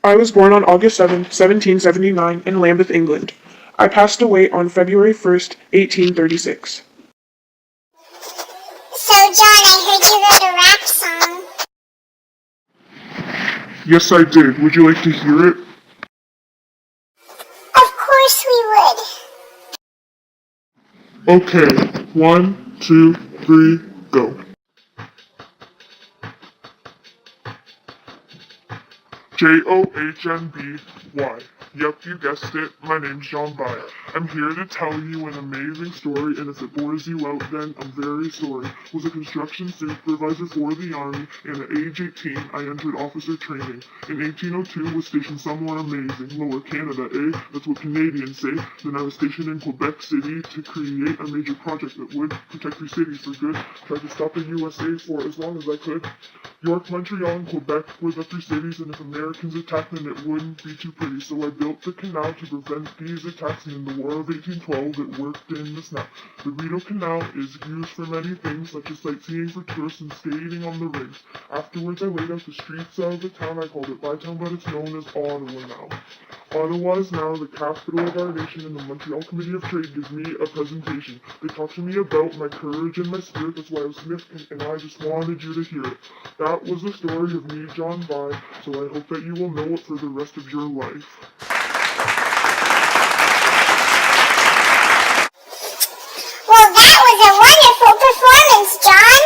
I was born on August 7th, 1779, in Lambeth, England. I passed away on February 1st, 1836. So, John, I heard you wrote a rap song. Yes, I did. Would you like to hear it? Of course we would. Okay. 1, 2, 3, go. Johnby. Yep, you guessed it. My name's John By. I'm here to tell you an amazing story, and if it bores you out, then I'm very sorry. Was a construction supervisor for the Army, and at age 18, I entered officer training. In 1802, was stationed somewhere amazing, Lower Canada, eh? That's what Canadians say. Then I was stationed in Quebec City to create a major project that would protect 3 cities for good. Tried to stop the USA for as long as I could. York, Montreal, and Quebec were the 3 cities, and if Americans attacked them, it wouldn't be too pretty. So I built the canal to prevent these attacks, and in the War of 1812, it worked in the snap. The Rideau Canal is used for many things, such as sightseeing for tourists and skating on the rings. Afterwards, I laid out the streets of the town. I called it Bytown, but it's known as Ottawa now. Ottawa is now the capital of our nation, and the Montreal Committee of Trade gives me a presentation. They talk to me about my courage and my spirit. That's why I was significant, and I just wanted you to hear it. That was the story of me, John By, so I hope that you will know it for the rest of your life. Well, that was a wonderful performance, John.